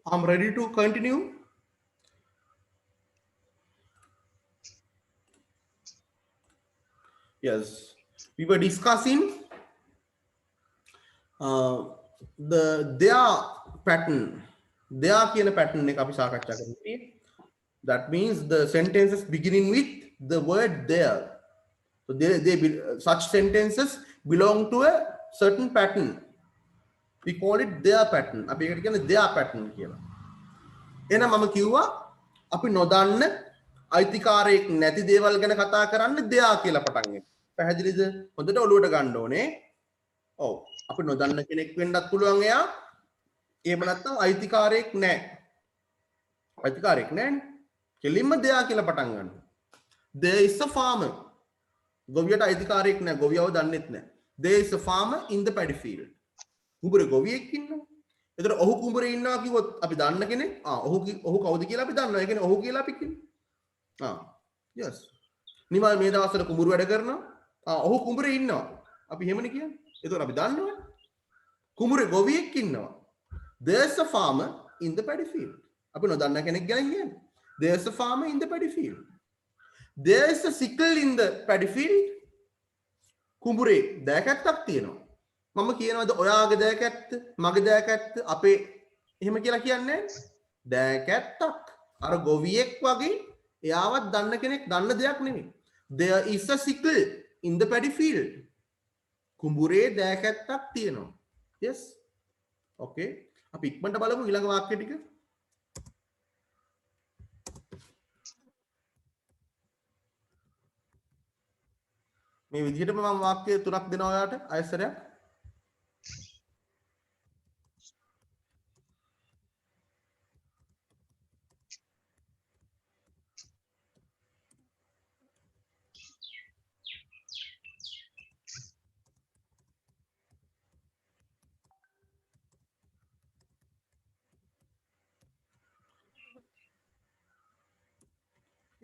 I'm ready to continue. Yes, we were discussing their pattern. Their කියන pattern එක අපි සාකච්ඡා කරන්නේ. That means the sentences beginning with the word there. So such sentences belong to a certain pattern. We call it their pattern. අපි ඒකට කියන්නේ their pattern කියලා. එහෙනම් මම කිව්වා අපි නොදන්න අයිතිකාරයෙක් නැති දේවල් ගැන කතා කරන්න their කියලා පටන් ගන්න. පැහැදිලිද? හොඳට ඔලුවට ගන්න ඕනේ. ඔව්. අපි නොදන්න කෙනෙක් වෙන්නත් පුළුවන් එයා. එහෙම නැත්නම් අයිතිකාරයෙක් නැහැ. අයිතිකාරයෙක් නැහැනේ. කෙලින්ම their කියලා පටන් ගන්න. There is a farmer. ගොවියට අයිතිකාරයෙක් නැහැ. ගොවියව දන්නෙත් නැහැ. There is a farmer in the paddy field. කුඹුරේ ගොවියෙක් ඉන්නවා. එතකොට ඔහු කුඹුරේ ඉන්නවා කිව්වොත් අපි දන්න කෙනෙක්. ඔහු කවුද කියලා අපි දන්නවා. ඒ කියන්නේ ඔහු කියලා අපි කියනවා. yes. නිමල් මේ දවස්වල කුඹුරු වැඩ කරනවා. ඔහු කුඹුරේ ඉන්නවා. අපි එහෙමනේ කියන්නේ. එතකොට අපි දන්නවනේ. කුඹුරේ ගොවියෙක් ඉන්නවා. There's a farmer in the paddy field. අපි නොදන්න කෙනෙක් ගැන කියන්නේ. There's a farmer in the paddy field. There is a sickle in the paddy field. කුඹුරේ දෑකැත්තක් තියෙනවා. මම කියනවාද ඔයාගේ දෑකැත්ත, මගේ දෑකැත්ත අපේ එහෙම කියලා කියන්නේ දෑකැත්තක්. අර ගොවියෙක් වගේ එයාවත් දන්න කෙනෙක් දන්න දෙයක් නෙමෙයි. There is a sickle in the paddy field. කුඹුරේ දෑකැත්තක් තියෙනවා. Yes. Okay. අපි ඉක්මනට බලමු ඊළඟ වාක්‍ය ටික. මේ විදිහටම මම වාක්‍ය තුනක් දෙනවා ඔයාලට අයසරයක්.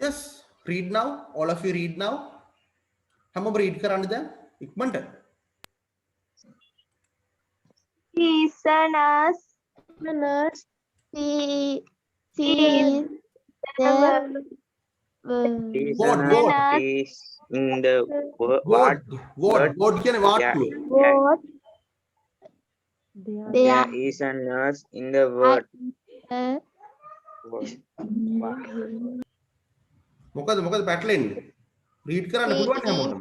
Yes, read now. All of you read now. හැමෝම read කරන්න දැන් ඉක්මනට. He is a nurse. He is the What is in the what කියන්නේ වාට්ටුව. what there is a nurse in the word. මොකද පැටලෙන්නේ? read කරන්න පුළුවන් හැමෝටම.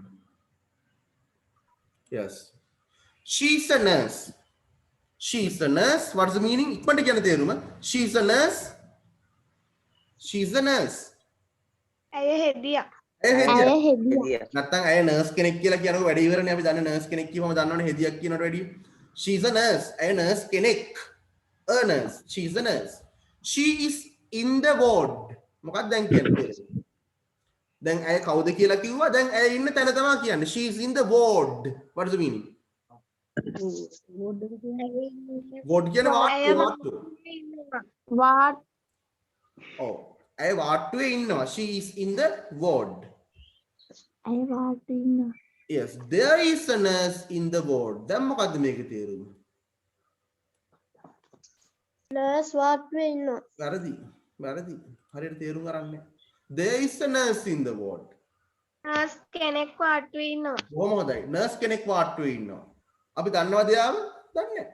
Yes. She is a nurse. She is a nurse. What is the meaning? ඉක්මනට කියන තේරුම. She is a nurse. She is a nurse. ඇය හෙදියා. නැත්තම් ඇය නර්ස් කෙනෙක් කියලා කියනකොට වැඩි ඉවරනේ අපි දන්නේ නර්ස් කෙනෙක් කියවම දන්නවනේ හෙදියක් කියනකට වැඩි. She is a nurse. ඇය නර්ස් කෙනෙක්. A nurse. She is a nurse. She is in the ward. මොකක්ද දැන් කියන්නේ? දැන් ඇය කවුද කියලා කිව්වා. දැන් ඇය ඉන්න තැන තමයි කියන්නේ. She is in the ward. What is the meaning? ward කියන වාට්ටුව. What ඔව්. ඇය වාට්ටුවේ ඉන්නවා. She is in the ward. ඇය වාට්ටුවේ ඉන්නවා. Yes, there is a nurse in the ward. දැන් මොකද්ද මේකේ තේරුම? nurse වාට්ටුවේ ඉන්නවා. වැරදි. හරියට තේරුම් අරන්නේ. There is a nurse in the ward. nurse කෙනෙක් වාට්ටුවේ ඉන්නවා. බොහොම හොඳයි. nurse කෙනෙක් වාට්ටුවේ ඉන්නවා. අපි දන්නවද යාව? දන්නේ නැහැ.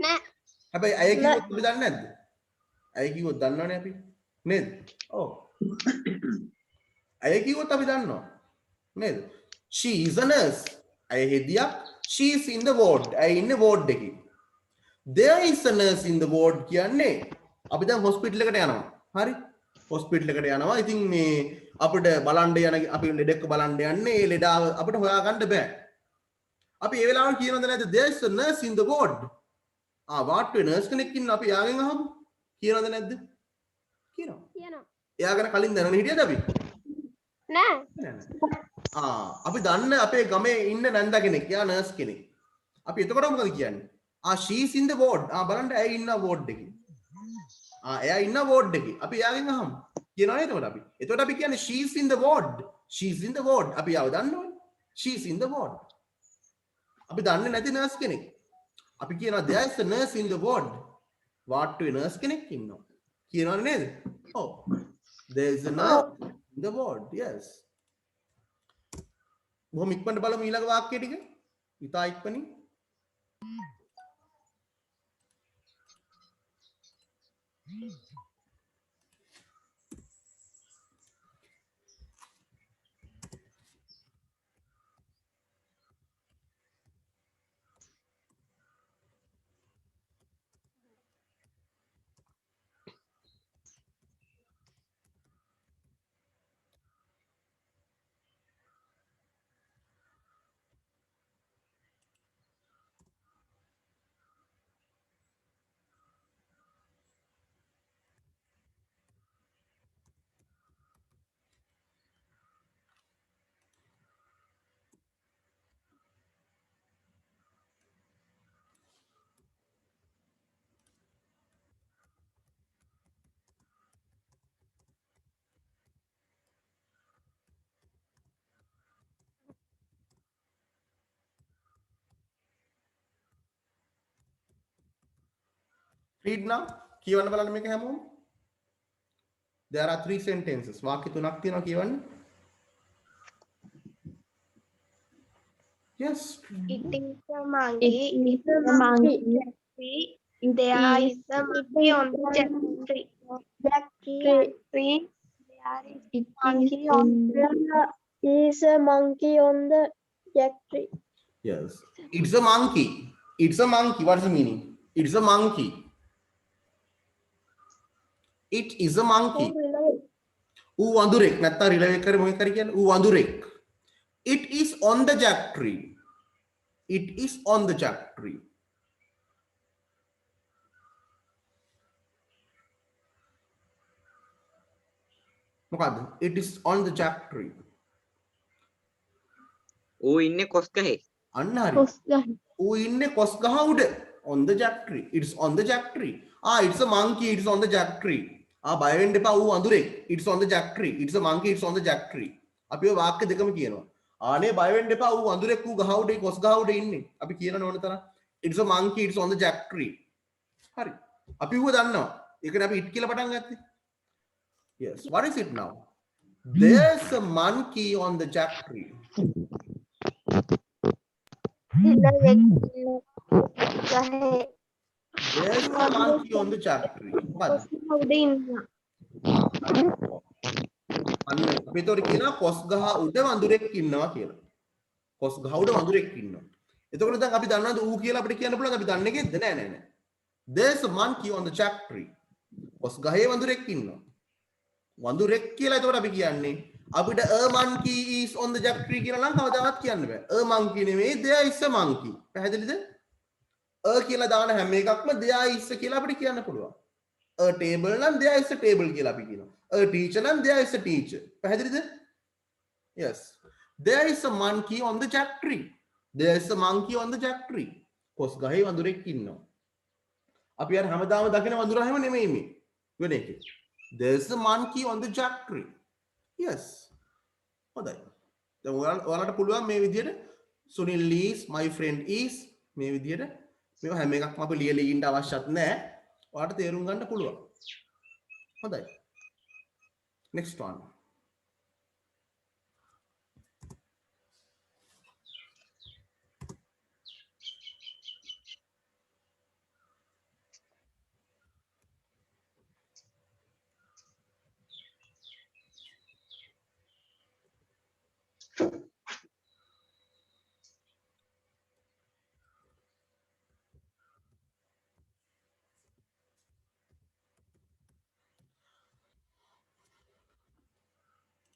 නෑ. හැබැයි අය කිව්වොත් අපි දන්නේ නැද්ද? අය කිව්වොත් දන්නවනේ අපි. නේද? ඔව්. අය කිව්වොත් අපි දන්නවා. නේද? She is a nurse. අය හෙදියක්. She is in the ward. අය ඉන්නේ ward එකේ. There is a nurse in the ward කියන්නේ අපි දැන් hospital එකට යනවා. හරි? hospital එකට යනවා. ඉතින් මේ අපිට බලන්න යන අපි ලෙඩෙක්ව බලන්න යන්නේ ඒ ලෙඩාව අපිට හොයාගන්න බෑ. අපි ඒ වෙලාවට කියනවද නැද්ද there is a nurse in the ward? වාට්ටුවේ nurse කෙනෙක් ඉන්න අපි යාගෙන් අහමු. කියනවද නැද්ද? කියනවා. එයා ගැන කලින් දැනගෙන හිටියද අපි? නෑ. අපි දන්න අපේ ගමේ ඉන්න නැන්ද කෙනෙක්. එයා nurse කෙනෙක්. අපි එතකොට මොකද කියන්නේ? she is in the ward. බලන්න ඇය ඉන්න ward එකේ. එයා ඉන්න ward එකේ. අපි එයාගෙන් අහමු. කියනවනේ එතකොට අපි. එතකොට අපි කියන්නේ she is in the ward. She is in the ward. අපි යාව දන්නවනේ. She is in the ward. අපි දන්නේ නැති nurse කෙනෙක්. අපි කියනවා there is a nurse in the ward. වාට්ටුවේ නර්ස් කෙනෙක් ඉන්නවා. කියනවනේ නේද? ඔව්. There is a nurse in the ward. Yes. බොහොම ඉක්මනට බලමු ඊළඟ වාක්‍ය ටික. ඉතා ඉක්මනින්. Read now. කියවන්න බලන්න මේක හැමෝම. There are 3 sentences. වාක්‍ය තුනක් තියෙනවා කියවන්න. Yes. It is a monkey. It is a monkey. There is a monkey on the jack tree. Jack tree. There is monkey on the. Is a monkey on the jack tree. Yes. It's a monkey. It's a monkey. What's the meaning? It's a monkey. It is a monkey. ඌ වඳුරෙක් නැත්තම් රිලෙව් කරේ මොකක් හරි කියන්නේ ඌ වඳුරෙක්. It is on the jack tree. It is on the jack tree. මොකද්ද? It is on the jack tree. ඌ ඉන්නේ කොස් ගහේ. අන්න හරි. ඌ ඉන්නේ කොස් ගහ උඩ. On the jack tree. It's on the jack tree. It's a monkey. It's on the jack tree. බය වෙන්න එපා ඌ වඳුරෙක්. It's on the jack tree. It's a monkey. It's on the jack tree. අපි ඔය වාක්‍ය දෙකම කියනවා. ආනේ බය වෙන්න එපා ඌ වඳුරෙක් ඌ ගහ උඩ කොස් ගහ උඩ ඉන්නේ. අපි කියනන ඕන තරම්. It's a monkey. It's on the jack tree. හරි. අපි ඌව දන්නවා. ඒකනේ අපි it කියලා පටන් ගත්තේ. Yes. What is it now? There's a monkey on the jack tree. There's a monkey on the jack tree. What? අන්න අපි ඒතකොට කියනවා කොස් ගහ උඩ වඳුරෙක් ඉන්නවා කියලා. කොස් ගහ උඩ වඳුරෙක් ඉන්නවා. එතකොට දැන් අපි දන්නවද ඌ කියලා අපිට කියන්න පුළුවන් අපි දන්නේ නැද්ද? නෑ නෑ නෑ. There's a monkey on the jack tree. කොස් ගහේ වඳුරෙක් ඉන්නවා. වඳුරෙක් කියලා එතකොට අපි කියන්නේ අපිට a monkey is on the jack tree කියලා නම් කවදාවත් කියන්න බෑ. a monkey නෙමෙයි there is a monkey. පැහැදිලිද? a කියලා දාන හැම එකක්ම there is කියලා අපිට කියන්න පුළුවන්. a table නම් there is a table කියලා අපි කියනවා. a teacher නම් there is a teacher. පැහැදිලිද? Yes. There is a monkey on the jack tree. There is a monkey on the jack tree. කොස් ගහේ වඳුරෙක් ඉන්නවා. අපි අර හැමදාම දකින වඳුරා හැම නෙමෙයි මේ. වෙන එකේ. There is a monkey on the jack tree. Yes. හොඳයි. දැන් ඔයාලට පුළුවන් මේ විදිහට Sunil is, my friend is මේ විදිහට මේවා හැම එකක්ම අපි ලියලා ඉන්න අවශ්‍යත් නැහැ. ඔයාලට තේරුම් ගන්න පුළුවන්. හොඳයි. Next one.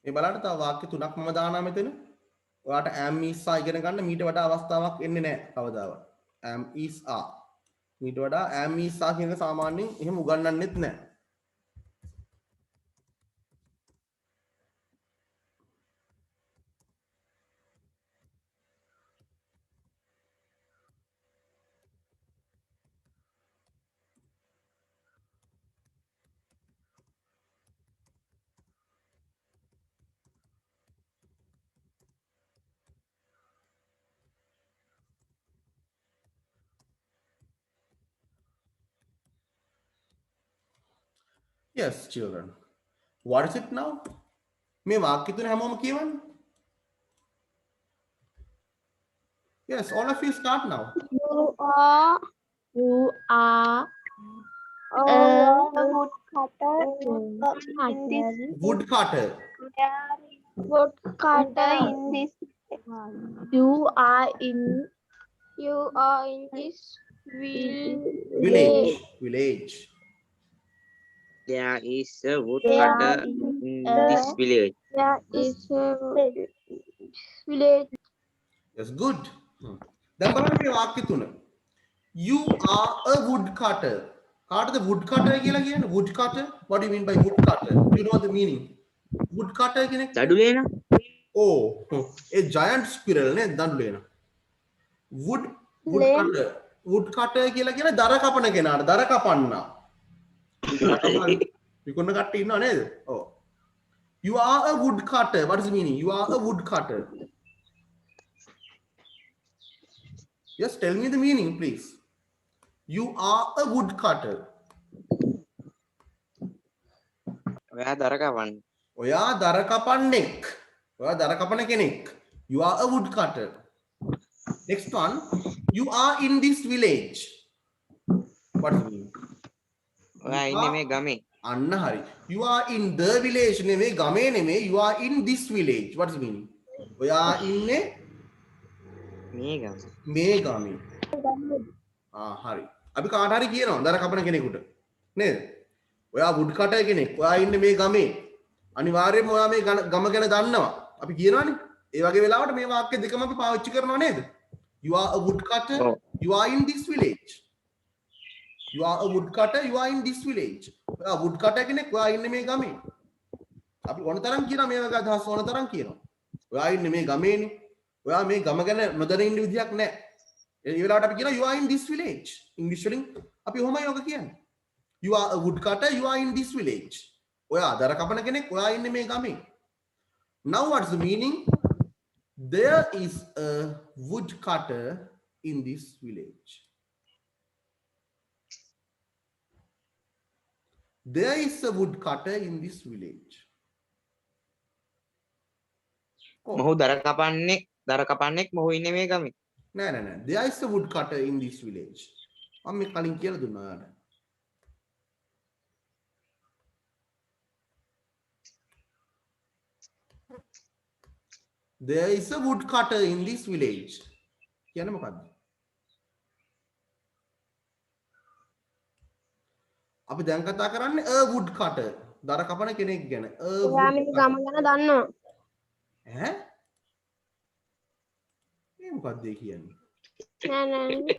මේ බලන්න තව වාක්‍ය තුනක් මම දානවා මෙතන. ඔයාලට am is are ඉගෙන ගන්න මීට වඩා අවස්ථාවක් එන්නේ නැහැ කවදාවත්. am is are. මීට වඩා am is are කියන එක සාමාන්‍යයෙන් එහෙම උගන්වන්නෙත් නැහැ. Yes, children. What is it now? මේ වාක්‍ය තුන හැමෝම කියවන්න. Yes, all of you start now. You are a woodcutter in this Woodcutter. woodcutter in this you are in this Village. Village. There is a woodcutter in this village. There is a village. Yes, good. දැන් බලන්න මේ වාක්‍ය තුන. You are a woodcutter. කාටද woodcutter කියලා කියන්නේ? Woodcutter? What do you mean by woodcutter? Do you know the meaning? Woodcutter කියන්නේ දඩුලේන Oh, a giant squirrel නේ දඬුලේන. Woodcutter. Woodcutter කියලා කියන්නේ දර කපන කෙනාට, දර කපන්නා. විකුණන කට්ටිය ඉන්නව නේද? ඔව්. You are a woodcutter. What is the meaning? You are a woodcutter. Yes, tell me the meaning, please. You are a woodcutter. ඔයා දරකවන්න ඔයා දර කපන්නෙක්. ඔයා දර කපන කෙනෙක්. You are a woodcutter. Next one. You are in this village. What does it mean? ඔයා ඉන්නේ මේ ගමේ අන්න හරි. You are in the village නෙමෙයි ගමේ නෙමෙයි. You are in this village. What does it mean? ඔයා ඉන්නේ මේ ගම මේ ගමේ. හරි. අපි කාට හරි කියනවා දර කපන කෙනෙකුට. නේද? ඔයා woodcutter කෙනෙක්. ඔයා ඉන්නේ මේ ගමේ. අනිවාර්යයෙන්ම ඔයා මේ ගම ගැන දන්නවා. අපි කියනවානේ. ඒ වගේ වෙලාවට මේ වාක්‍ය දෙකම අපි පාවිච්චි කරනවා නේද? You are a woodcutter. You are in this village. You are a woodcutter. You are in this village. ඔයා woodcutter කෙනෙක්. ඔයා ඉන්නේ මේ ගමේ. අපි ඕන තරම් කියනවා මේ වගේ අදහස් ඕන තරම් කියනවා. ඔයා ඉන්නේ මේ ගමේනේ. ඔයා මේ ගම ගැන නොදැන ඉන්න විදියක් නැහැ. ඒ වෙලාවට අපි කියනවා you are in this village. ඉංග්‍රීසි වලින් අපි ඔහොමයි ඔක කියන්නේ. You are a woodcutter. You are in this village. ඔයා දර කපන කෙනෙක්. ඔයා ඉන්නේ මේ ගමේ. Now what's the meaning? There is a woodcutter in this village. There is a woodcutter in this village. මොහු දරකපන්නෙක් මොහු ඉන්නේ මේ ගමේ නෑ නෑ නෑ. There is a woodcutter in this village. මම මේ කලින් කියලා දුන්නා ඔයාලට. There is a woodcutter in this village. කියන්නේ මොකද්ද? අපි දැන් කතා කරන්නේ a woodcutter. දර කපන කෙනෙක් ගැන. ඔයා මේ ගම ගැන දන්නවා. ඈ? මේ මොකද්ද ඒ කියන්නේ? නෑ නෑ.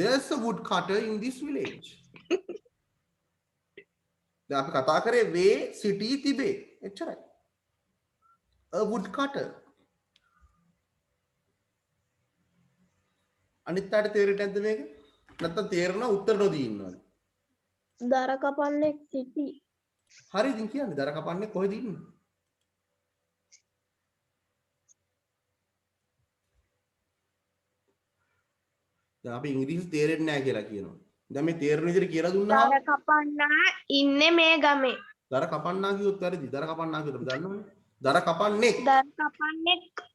There's a woodcutter in this village. දැන් අපි කතා කරේ වේ සිටි තිබේ. එච්චරයි. A woodcutter. අනිත් අයට තේරෙන්නේ නැද්ද මේක? නැත්තම් තේරෙනවා උත්තර නොදී ඉන්නවද? දර කපන්නෙක් සිටි. හරි ඉතින් කියන්නේ දර කපන්නේ කොහෙද ඉන්නේ? දැන් අපි ඉංග්‍රීසි තේරෙන්නේ නැහැ කියලා කියනවා. දැන් මේ තේරෙන විදිහට කියලා දුන්නා දර කපන්නා ඉන්නේ මේ ගමේ. දර කපන්නා කිව්වොත් වැරදි. දර කපන්නා කිව්වොත් අපි දන්නවනේ. දර කපන්නෙක්. දර කපන්නෙක්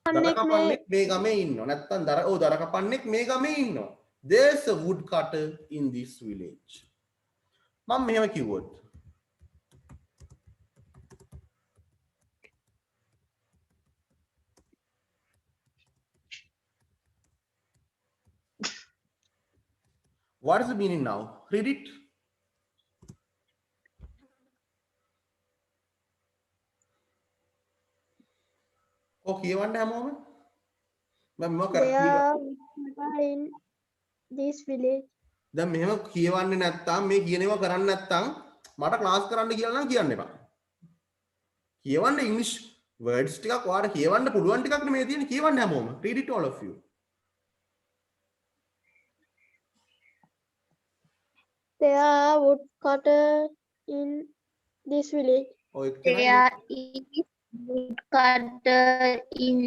දර කපන්නෙක් මේ ගමේ ඉන්නවා. නැත්තම් දර කපන්නෙක් මේ ගමේ ඉන්නවා. There's a woodcutter in this village. මම මෙහෙම කිව්වොත් what is the meaning now? Read it. කියවන්න හැමෝම මම මොකක් in this village. දැන් මෙහෙම කියවන්නේ නැත්තම් මේ කියනවා කරන්නේ නැත්තම් මට ක්ලාස් කරන්න කියලා නම් කියන්න එපා. කියවන්න ඉංග්‍රීසි words ටිකක් ඔයාලට කියවන්න පුළුවන් ටිකක් නෙමෙයි තියෙන්නේ කියවන්න හැමෝම. Read it all of you. There are woodcutters in this village. ඔය There is woodcutter in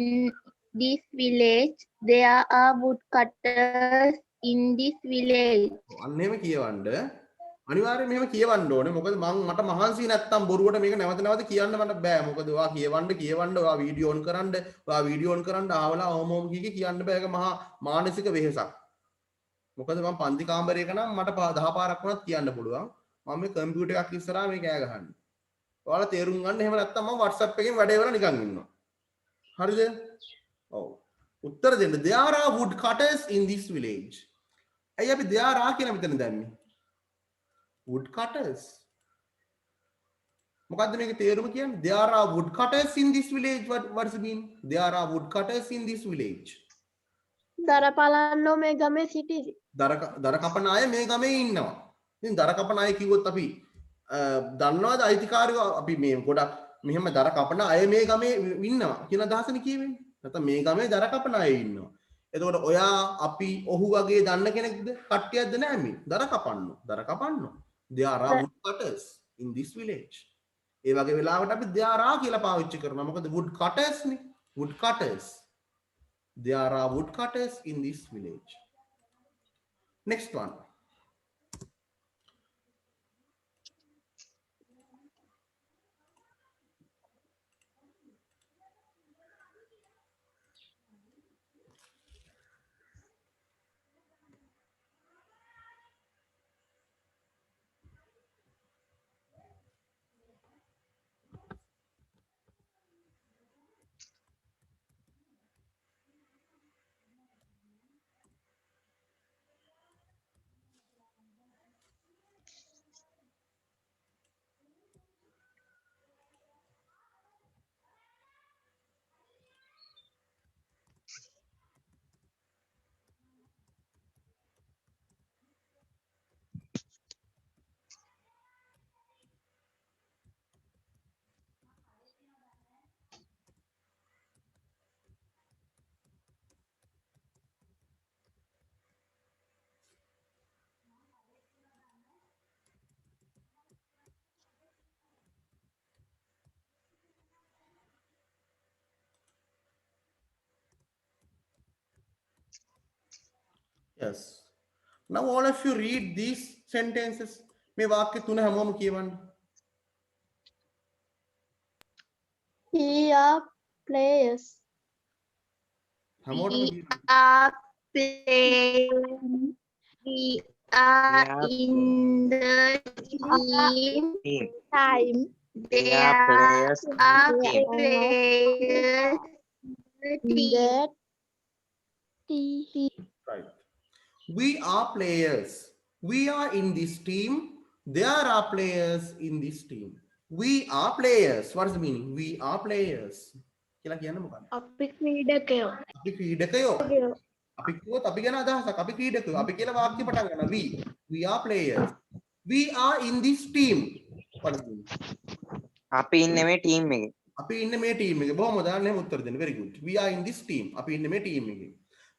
this village. There are woodcutters in this village. අන්න එහෙම කියවන්න. අනිවාර්යයෙන් මෙහෙම කියවන්න ඕනේ. මොකද මට මහන්සි නැත්තම් බොරුවට මේක නැවත නැවත කියන්න මට බෑ. මොකද ඔයා කියවන්න ඔයා වීඩියෝ ඔන් කරන්න ආවලා ඕම කී කියන්න බෑ. ඒක මහා මානසික වෙහෙසක්. මොකද මම පන්ති කාමරයක නම් මට 10 පාරක් වුණත් කියන්න පුළුවන්. මම මේ කම්පියුටර් එකක් ඉස්සරහා මේ කෑ ගහන්නේ. ඔයාලා තේරුම් ගන්න. එහෙම නැත්තම් මම WhatsApp එකෙන් වැඩේ වල නිකන් ඉන්නවා. හරිද? ඔව්. උත්තර දෙන්න. There are wood cutters in this village. ඇයි අපි there are කියලා මෙතන දැම්මේ? wood cutters. මොකද්ද මේකේ තේරුම කියන්නේ? There are wood cutters in this village. What does it mean? There are wood cutters in this village. දර පලන්නෝ මේ ගමේ සිටිති. දර කපන අය මේ ගමේ ඉන්නවා. ඉතින් දර කපන අය කිව්වොත් අපි දන්නවද අයිතිකාරයෝ අපි මේ ගොඩක් මෙහෙම දර කපන අය මේ ගමේ ඉන්නවා කියන අදහසනේ කියවෙන්නේ. නැත්නම් මේ ගමේ දර කපන අය ඉන්නවා. එතකොට ඔයා අපි ඔහු වගේ දන්න කෙනෙක්ද? කට්ටියක්ද නැහැ මේ? දර කපන්නෝ. There are wood cutters in this village. ඒ වගේ වෙලාවට අපි there are කියලා පාවිච්චි කරනවා. මොකද wood cutters නේ. wood cutters. There are wood cutters in this village. Next one. Yes. Now all of you read these sentences. මේ වාක්‍ය තුන හැමෝම කියවන්න. Here are players. හැමෝටම We are playing. We are in the team. Team. Time. There are players in are the team. players. Right. We are players. We are in this team. There are players in this team. We are players. What is the meaning? We are players. කියලා කියන්නේ මොකක්ද? අපි ක්‍රීඩකයෝ. අපි ක්‍රීඩකයෝ. අපි කිව්වොත් අපි ගැන අදහසක්. අපි ක්‍රීඩකයෝ. අපි කියලා වාක්‍ය පටන් ගන්නවා. We are players. We are in this team. What is the meaning? අපි ඉන්නේ මේ ටීම් එකේ. අපි ඉන්නේ මේ ටීම් එකේ. බොහොම දාන්න එහෙම උත්තර දෙන්න. Very good. We are in this team. අපි ඉන්නේ මේ ටීම් එකේ.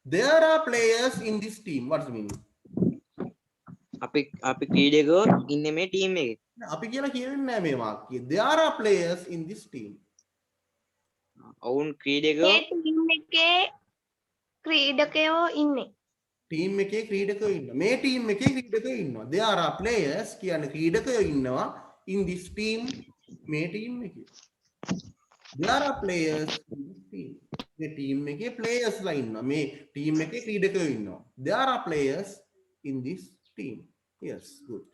There are players in this team. What does it mean? අපි ක්‍රීඩකයෝ ඉන්නේ මේ ටීම් එකේ. අපි කියලා කියවෙන්නේ නැහැ මේ වාක්‍යය. There are players in this team. ඔවුන් ක්‍රීඩකයෝ ඒ ටීම් එකේ ක්‍රීඩකයෝ ඉන්නේ. ටීම් එකේ ක්‍රීඩකයෝ ඉන්නවා. මේ ටීම් එකේ ක්‍රීඩකයෝ ඉන්නවා. There are players කියන්නේ ක්‍රීඩකයෝ ඉන්නවා in this team මේ ටීම් එකේ. There are players in this team. මේ ටීම් එකේ players ලා ඉන්නවා. මේ ටීම් එකේ ක්‍රීඩකයෝ ඉන්නවා. There are players in this team. Yes, good.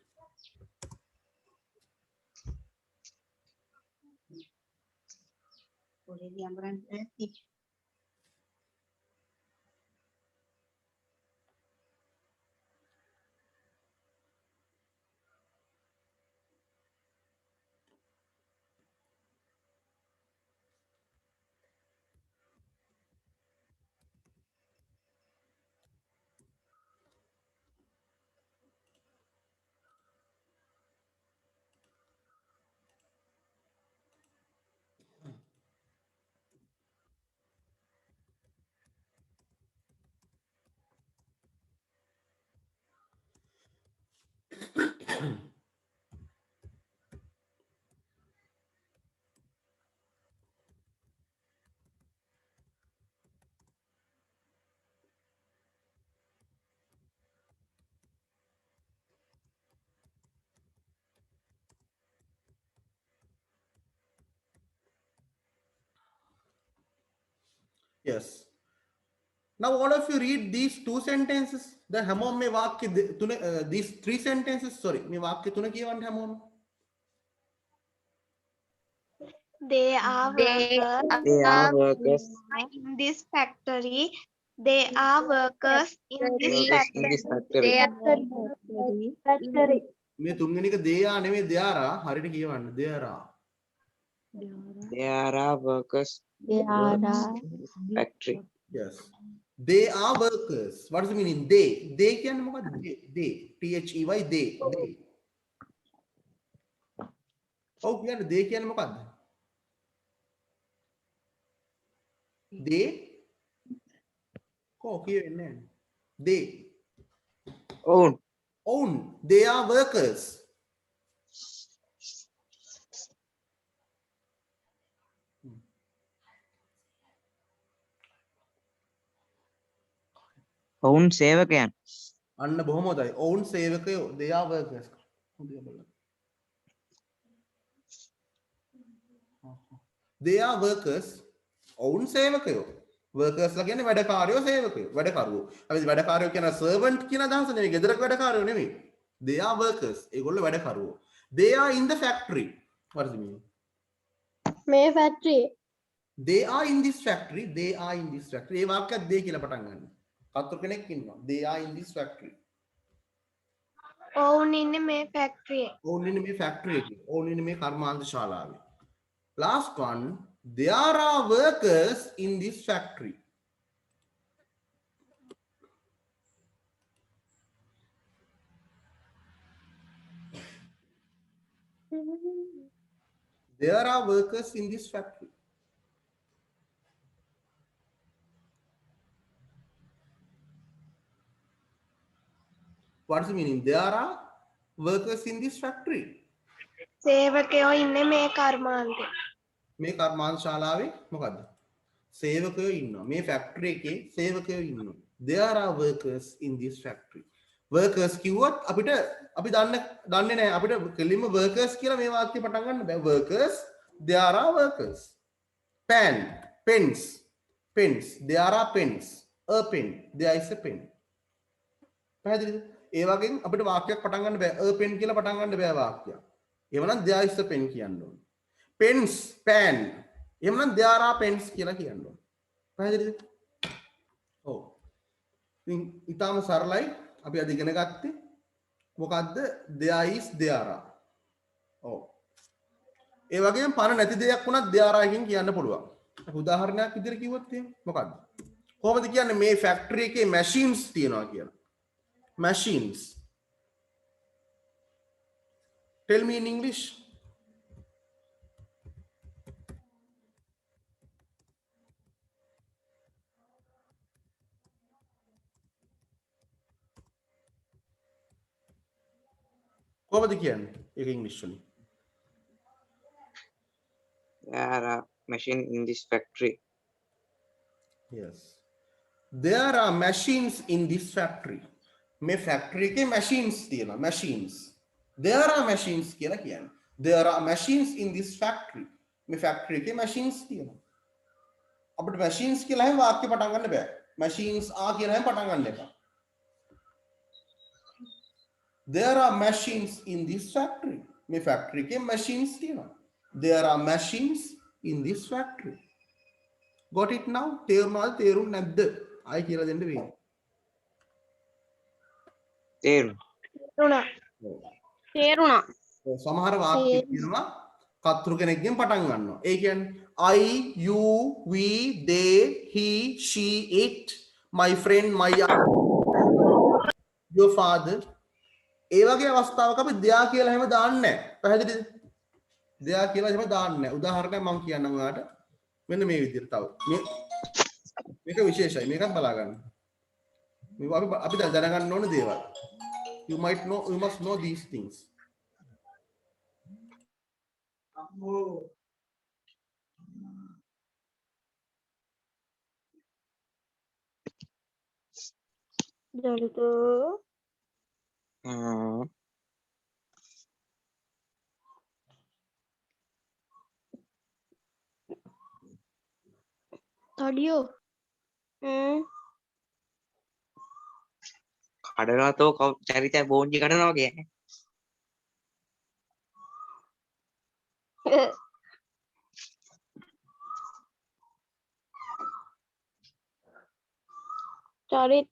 Yes. Now all of you read these two sentences. The හැමෝම මේ වාක්‍ය තුන these three sentences sorry මේ වාක්‍ය තුන කියවන්න හැමෝම. They are workers They are workers in this factory. They are workers in this workers in this factory. factory. මේ තුන්වෙනි එක they are නෙමෙයි they are හරියට කියවන්න there are. There are workers works in this factory. Yes. They are workers. What does it mean in they? They කියන්නේ මොකද්ද? They. THEY they. They. ඔව් කියන්නේ they කියන්නේ මොකද්ද? They කො කියවෙන්නේ නැහැ. They Own. own. They are workers. ඔවුන් සේවකයන්. අන්න බොහොම හොඳයි. own සේවකයෝ they are workers. හොඳට බලන්න. They are workers. own සේවකයෝ. workers ලා කියන්නේ වැඩකාරයෝ සේවකයෝ. වැඩකරුවෝ. අපි වැඩකාරයෝ කියන servant කියන අදහස නෙමෙයි. ගෙදරක වැඩකාරයෝ නෙමෙයි. They are workers. ඒගොල්ලෝ වැඩකරුවෝ. They are in the factory. What does it mean? මේ factory. They are in this factory. They are in this factory. ඒ වාක්‍යයක් they කියලා පටන් ගන්න. කතර කෙනෙක් ඉන්නවා. They are in this factory. ඔවුන් ඉන්නේ මේ factory. ඔවුන් ඉන්නේ මේ factory එකේ. ඔවුන් ඉන්නේ මේ කර්මාන්ත ශාලාවේ. Last one. There are workers in this factory. There are workers in this factory. What does it mean? There are workers in this factory. සේවකයෝ ඉන්නේ මේ කර්මාන්තේ. මේ කර්මාන්ත ශාලාවේ මොකද්ද? සේවකයෝ ඉන්නවා. මේ ෆැක්ටරි එකේ සේවකයෝ ඉන්නවා. There are workers in this factory. Workers කිව්වොත් අපිට අපි දන්නේ නැහැ. අපිට කෙලින්ම workers කියලා මේ වාක්‍ය පටන් ගන්න බෑ. Workers, there are workers. Pens. There are pens. A pen. There is a pen. පැහැදිලිද? ඒ වගේම අපිට වාක්‍යයක් පටන් ගන්න බෑ. A pen කියලා පටන් ගන්න බෑ වාක්‍යයක්. එවනම් there is a pen කියන්න ඕනේ. Pens, pen. එවනම් there are pens කියලා කියන්න ඕනේ. පැහැදිලිද? ඔව්. ඉතින් ඊටාම සරලයි. අපි අද ඉගෙන ගත්තේ මොකද්ද? there is there are. ඔව්. ඒ වගේම පණ නැති දෙයක් වුණත් there are එකකින් කියන්න පුළුවන්. අපි උදාහරණයක් විදිහට කිව්වොත් එහෙම මොකද්ද? කොහොමද කියන්නේ මේ ෆැක්ටරි එකේ machines තියනවා කියලා? Machines. Tell me in English. කොහොමද කියන්නේ? ඒක ඉංග්‍රීසි වලින්. There are machine in this factory. Yes. There are machines in this factory. මේ ෆැක්ටරි එකේ machines තියෙනවා. Machines. There are machines කියලා කියන්නේ. There are machines in this factory. මේ ෆැක්ටරි එකේ machines තියෙනවා. අපිට machines කියලා හැම වාක්‍ය පටන් ගන්න බෑ. Machines are කියලා හැම පටන් ගන්න එපා. There are machines in this factory. මේ ෆැක්ටරි එකේ machines තියෙනවා. There are machines in this factory. Got it now? තේරුණාද තේරුම් නැද්ද? ආයි කියලා දෙන්න වෙන්නේ. තේරුණා. සමහර වාක්‍ය කියනවා කතෘ කෙනෙක්ගෙන් පටන් ගන්නවා. ඒ කියන්නේ I, you, we, they, he, she, it, my friend, my your father. ඒ වගේ අවස්ථාවක අපි දෙයා කියලා හැම දාන්නේ නැහැ. පැහැදිලිද? දෙයා කියලා හැම දාන්නේ නැහැ. උදාහරණයක් මම කියන්නම් ඔයාලට. මෙන්න මේ විදිහට තව. මේක විශේෂයි. මේකත් බලා ගන්න. මේක අපි දැනගන්න ඕන දේවල්. You must know these things. තඩියෝ කඩනවා තෝ චරිතය බෝන්ජි කඩනවා කියන්නේ. චරිත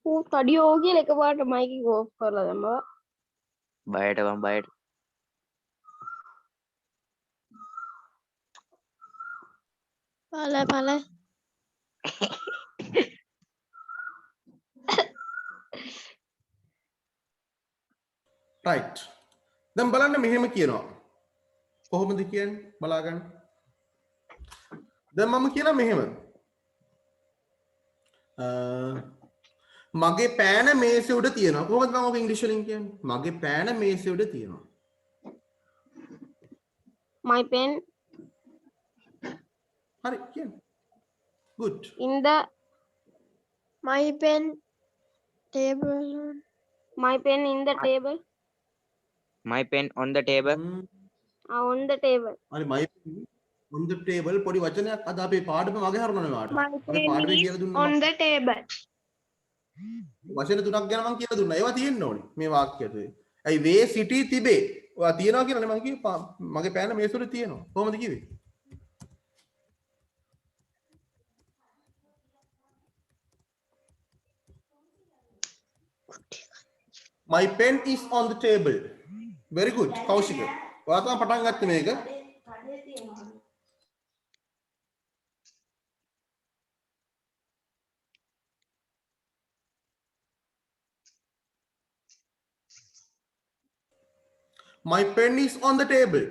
ඌ තඩි ඕ කියලා එකපාරට මයික් එක ඕෆ් කරලා දැම්මා. බයට වම් බයට. පල right දැන් බලන්න මෙහෙම කියනවා කොහොමද කියන්නේ බලා ගන්න දැන් මම කියනවා මෙහෙම මගේ පෑන මේසෙ උඩ තියෙනවා කොහොමද මම ඔක ඉංග්‍රීසි වලින් කියන්නේ මගේ පෑන මේසෙ උඩ තියෙනවා my pen හරි කියන්න good in the my pen table my pen in the table my pen on the table. on the table හරි my on the table පොඩි වචනයක් අද අපේ පාඩම මගේ හරනවා වාට my අපේ pen පාඩමේ is කියලා දුන්නා on the table වචන තුනක් ගැන මම කියලා දුන්නා ඒවා තියෙන්න ඕනේ මේ වාක්‍යයට ඇයි වේ සිටි තිබේ ඔයා තියනවා කියලානේ මම කිව්වේ මගේ පෑන මේසෙ උඩ තියෙනවා කොහොමද කිව්වේ My pen is on the table. Very good. Kaushika. ඔයා තමයි පටන් ගත්තේ මේක. My pen is on the table.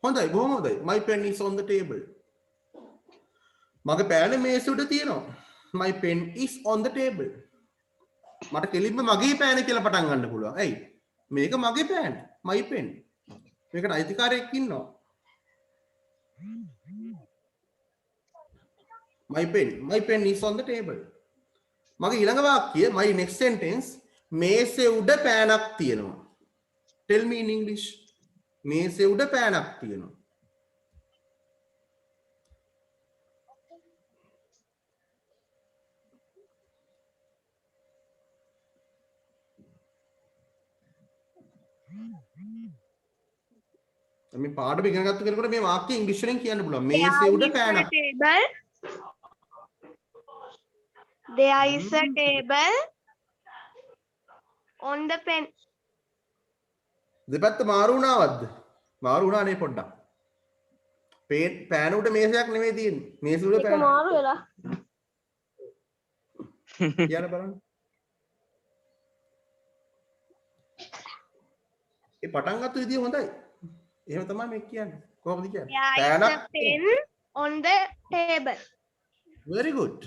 හොඳයි බොහොම හොඳයි. My pen is on the table. මගේ පෑන මේසෙ උඩ තියෙනවා. My pen is on the table. මට කෙලින්ම මගේ පෑන කියලා පටන් ගන්න පුළුවන්. ඇයි? මේක මගේ පෑන. My pen. මේකට අයිතිකාරයෙක් ඉන්නවා. My pen is on the table. මගේ ඊළඟ වාක්‍යය my next sentence මේසෙ උඩ පෑනක් තියෙනවා. Tell me in English. මේසෙ උඩ පෑනක් තියෙනවා. මේ පාඩම ඉගෙන ගත්ත කෙනෙකුට මේ වාක්‍ය ඉංග්‍රීසි වලින් කියන්න පුළුවන්. මේසෙ උඩ පෑනක්. there is a table on the pen දෙපැත්ත මාරු වුණාවද්ද? මාරු වුණානේ පොඩ්ඩක්. පෑන උඩ මේසයක් නෙමෙයි තියෙන්නේ. මේසෙ උඩ ඒක පෑනක්. මාරු වෙලා කියන්න බලන්න. ඒ පටන් ගත්ත විදිය හොඳයි. එහෙම තමයි මේ කියන්නේ. කොහොමද කියන්නේ? there is a pen on the table very good.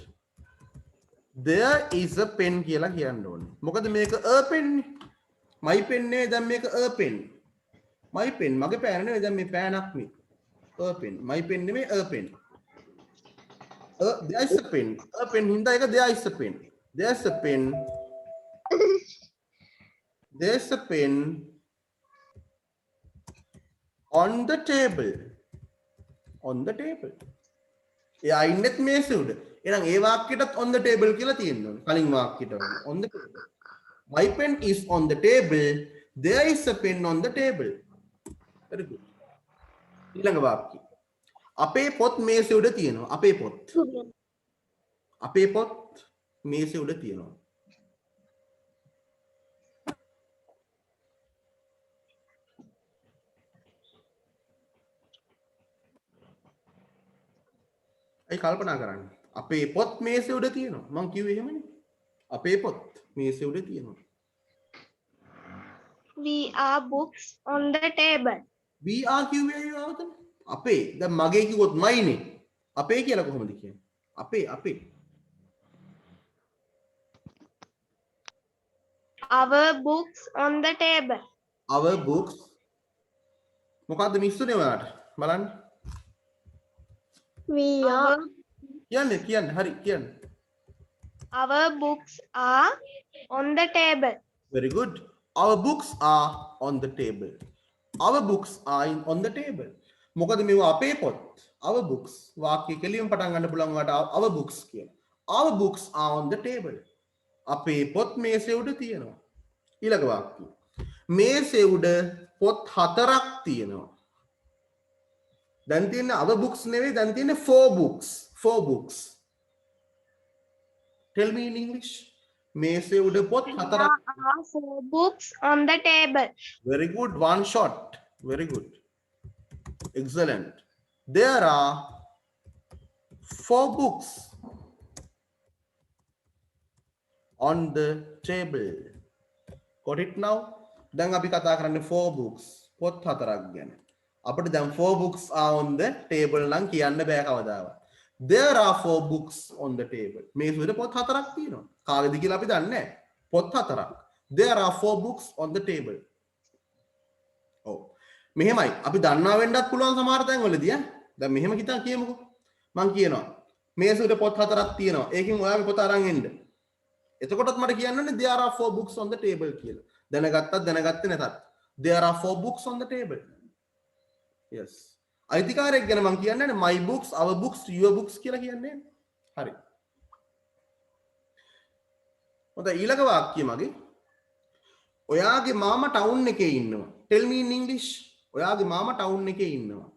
There is a pen කියලා කියන්න ඕනේ. මොකද මේක a pen නේ. my pen නේ දැන් මේක a pen. my pen මගේ පෑන නෙවෙයි දැන් මේ පෑනක් නේ. a pen. my pen නෙමෙයි a pen. there is a pen. a pen හින්දා ඒක there is a pen. there's a pen. there's a pen on the table. on the table. එයා ඉන්නෙත් මේසෙ උඩ. එහෙනම් ඒ වාක්‍යයටත් on the table කියලා තියෙනවා. කලින් වාක්‍යයට වගේ. on the table. My pen is on the table. There is a pen on the table. Very good. ඊළඟ වාක්‍යය. අපේ පොත් මේසෙ උඩ තියෙනවා. අපේ පොත්. අපේ පොත් මේසෙ උඩ තියෙනවා. ඒ කල්පනා කරන්න. අපේ පොත් මේසෙ උඩ තියෙනවා. මං කිව්වේ එහෙමනේ. අපේ පොත් මේසෙ උඩ තියෙනවා. we are books on the table we are කිව්වේ ආවද? අපේ. දැන් මගේ කිව්වොත් මයිනේ. අපේ කියලා කොහොමද කියන්නේ? අපේ. our books on the table our books මොකද්ද මිස්සුනේ ඔයාලට? බලන්න. we are කියන්න හරි කියන්න. our books are on the table Very good. Our books are on the table. our books are on the table. මොකද මේවා අපේ පොත්. our books වාක්‍ය කෙලියම පටන් ගන්න පුළුවන් වට our books කියන. our books are on the table. අපේ පොත් මේසේ උඩ තියෙනවා. ඊළඟ වාක්‍ය. මේසේ උඩ පොත් 4ක් තියෙනවා. දැන් තියෙන්නේ our books නෙවෙයි දැන් තියෙන්නේ 4 books. 4 books. Tell me in English. මේසේ උඩ පොත් 4ක්. There are 4 books on the table. Very good. One shot. Very good. Excellent. There are 4 books on the table. Got it now? දැන් අපි කතා කරන්නේ 4 books. පොත් 4ක් ගැන. අපිට දැන් 4 books are on the table නම් කියන්න බෑ කවදාවත්. There are 4 books on the table. මේසෙ උඩ පොත් 4ක් තියෙනවා. කාගෙද කියලා අපි දන්නේ නැහැ. පොත් 4ක්. There are 4 books on the table. ඔව්. මෙහෙමයි. අපි දන්නවා වෙන්නත් පුළුවන් සමහර තැන්වලදී ඈ. දැන් මෙහෙම හිතා කියමුකෝ. මං කියනවා මේසෙ උඩ පොත් 4ක් තියෙනවා. ඒකෙන් ඔයාගේ පොත අරන් එන්න. එතකොටත් මට කියන්න ඕනේ there are 4 books on the table කියලා. දැනගත්තත් දැනගත්තේ නැතත්. There are 4 books on the table. Yes. අයිතිකාරයෙක් ගැන මං කියන්නේ my books, our books, your books කියලා කියන්නේ. හරි. හොඳයි ඊළඟ වාක්‍යය මගේ. ඔයාගේ මාමා ටවුන් එකේ ඉන්නවා. Tell me in English. ඔයාගේ මාමා ටවුන් එකේ ඉන්නවා.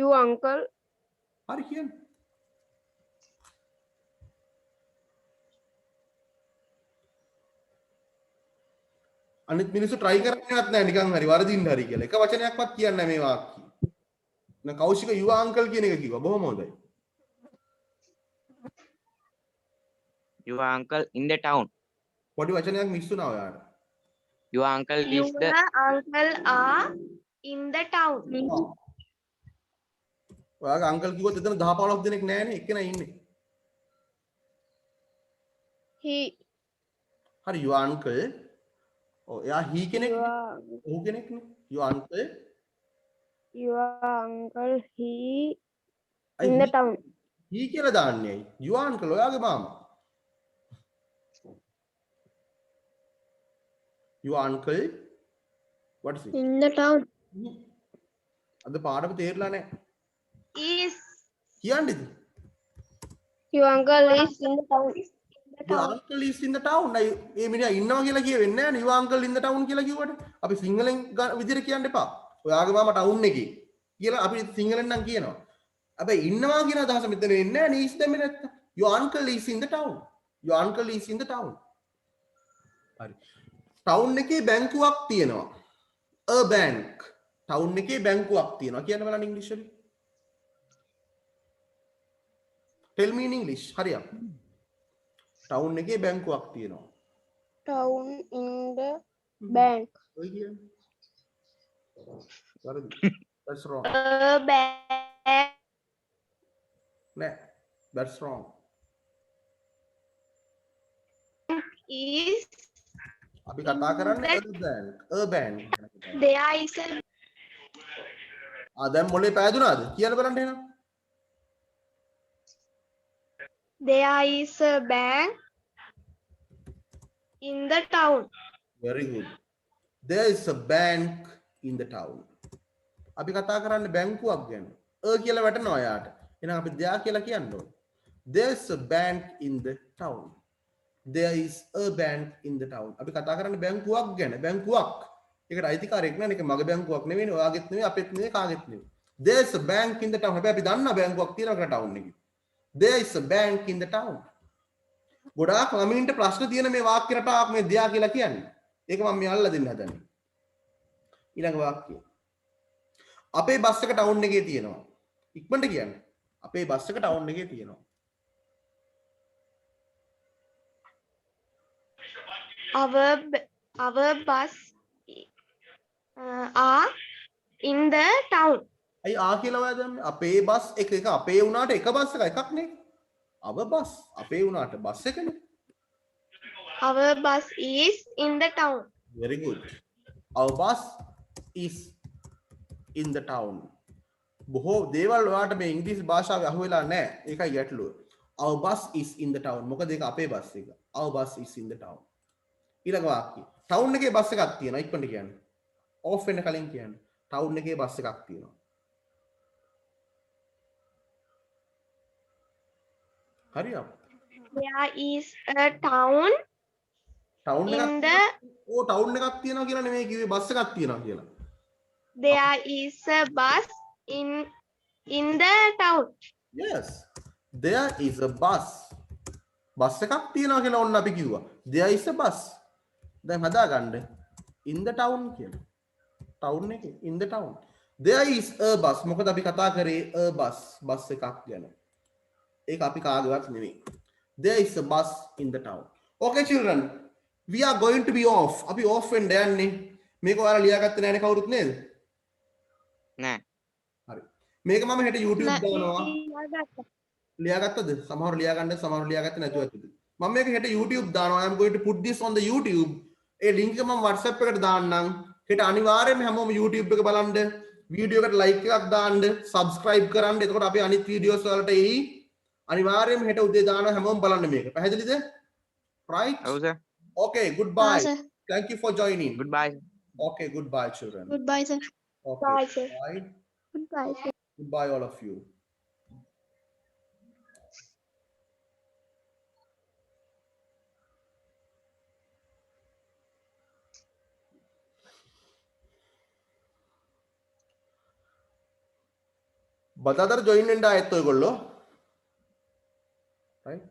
Your uncle. හරි කියන්න. අනිත් මිනිස්සු try කරන්නේවත් නැහැ නිකන් හරි වරදින්න හරි කියලා. එක වචනයක්වත් කියන්නේ නැහැ මේ වාක්‍යය. දැන් කෞශික your uncle කියන එක කිව්වා. බොහොම හොඳයි. Your uncle in the town. පොඩි වචනයක් මිස් වුණා ඔයාට. Your uncle is Your the uncle are in the town. ඔයාගේ අංකල් කිව්වොත් එතන 10 15 දෙනෙක් නැහැනේ එක්කෙනා ඉන්නේ. He. හරි your uncle. ඔව් එයා he කෙනෙක්. Your, ඔහු කෙනෙක් නේ. your uncle. your uncle he I in the town. he කියලා දාන්නේ ඇයි? your uncle ඔයාගේ මාමා. your uncle what is it? In the town. අද පාඩම තේරලා නැහැ. Is. කියන්නේද? Your uncle is in the town. your uncle is in the town. අයි මේ මිනිහා ඉන්නවා කියලා කියෙන්නේ නැහැ නේ. your uncle in the town කියලා කිව්වට අපි සිංහලෙන් විදිහට කියන්න එපා. ඔයාගේ මාමා ටවුන් එකේ කියලා අපි සිංහලෙන් නම් කියනවා. හැබැයි ඉන්නවා කියන අදහස මෙතන එන්නේ නැහැ නේ. is දෙන්නේ නැත්තම්. your uncle is in the town. your uncle is in the town. හරි. ටවුන් එකේ බැංකුවක් තියෙනවා. a bank. ටවුන් එකේ බැංකුවක් තියෙනවා. කියන්න බලන්න ඉංග්‍රීසි වලින්. tell me in English. හරියක්. ටවුන් එකේ බැංකුවක් තියෙනවා. Town in the bank. ඔය කියන්නේ. වැරදි. That's wrong. A bank නෑ. That's wrong. is. අපි කතා කරන්නේ a bank. There is a. දැන් මොලේ පෑදුනාද? කියන්න බලන්න එහෙනම්. There is a bank in the town. Very good. There is a bank in the town. අපි කතා කරන්නේ බැංකුවක් ගැන. කියලා වැටෙනවා යාට. එහෙනම් අපි there කියලා කියන්න ඕනේ. There is a bank in the town. There is a bank in the town. අපි කතා කරන්නේ බැංකුවක් ගැන. බැංකුවක්. ඒකට අයිතිකාරයෙක් නෑ. මේක මගේ බැංකුවක් නෙවෙයි. ඔයාගෙත් නෙවෙයි, අපෙත් නෙවෙයි, කාගෙත් නෙවෙයි. There is a bank in the town. හැබැයි අපි දන්නා බැංකුවක් තියෙනවා කියලා ටවුන් එකේ. There is a bank in the town. ගොඩාක් ළමින්ට ප්‍රශ්න තියෙන මේ වාක්‍ය රටාවක් මේ there කියලා කියන්නේ. ඒක මම මේ අල්ලලා දෙන්න හදන්නේ. ඊළඟ වාක්‍යය. අපේ බස් එක ටවුන් එකේ තියෙනවා. ඉක්මනට කියන්නේ. අපේ බස් එක ටවුන් එකේ තියෙනවා. Our bus are in the town. අයි කියලා ඔයා දැම්මේ අපේ බස් එක අපේ වුණාට එක බස් එකක් නේ. our bus අපේ වුණාට බස් එකනේ. Our bus is in the town. Very good. Our bus is in the town. බොහෝ දේවල් ඔයාට මේ ඉංග්‍රීසි භාෂාවේ අහුවෙලා නැහැ. ඒකයි ගැටලුව. Our bus is in the town. මොකද ඒක අපේ බස් එක. Our bus is in the town. ඊළඟ වාක්‍යය. ටවුන් එකේ බස් එකක් තියෙනවා ඉක්මනට කියන්න. ඔෆ් වෙන්න කලින් කියන්න. ටවුන් එකේ බස් එකක් තියෙනවා. හරි අප. There is a town town in එකක් the ඕ ටවුන් එකක් තියෙනවා කියලා නෙමෙයි කිව්වේ බස් එකක් තියෙනවා කියලා. there is a bus in the town. Yes. There is a bus. Bus එකක් තියෙනවා කියලා ඔන්න අපි කිව්වා. There is a bus. දැන් හදාගන්න in the town කියලා. town එකේ in the town. There is a bus. මොකද අපි කතා කරේ a bus බස් එකක් ගැන. ඒක අපි කාගේවත් නෙමෙයි. There is a bus in the town. Okay children, we are going to be off. අපි off වෙන්න යන්නේ. මේක ඔයාලා ලියාගත්තේ නැහැනේ කවුරුත් නේද? නෑ. හරි. මේක මම හෙට YouTube දානවා. ලියාගත්තා. ලියාගත්තද? සමහරව ලියාගන්න සමහරව ලියාගත්තේ නැතුව ඇතිද? මම මේක හෙට YouTube දානවා. I am going to put this on the YouTube. A link එක මම WhatsApp එකට දාන්නම්. හෙට අනිවාර්යයෙන්ම හැමෝම YouTube එක බලන්න. වීඩියෝ එකට like එකක් දාන්න, subscribe කරන්න. එතකොට අපි අනිත් videos වලට එයි. අනිවාර්යයෙන්ම හෙට උදේ දානවා හැමෝම බලන්න මේක. පැහැදිලිද? Right? ඔව් sir. Okay, goodbye. sir. Thank you for joining. goodbye. Okay, goodbye children. Goodbye, sir. Okay. Bye, sir. Bye. Goodbye, sir. Goodbye all of you. බදාදර join වෙන්න ආයෙත් ඔයගොල්ලෝ. Right?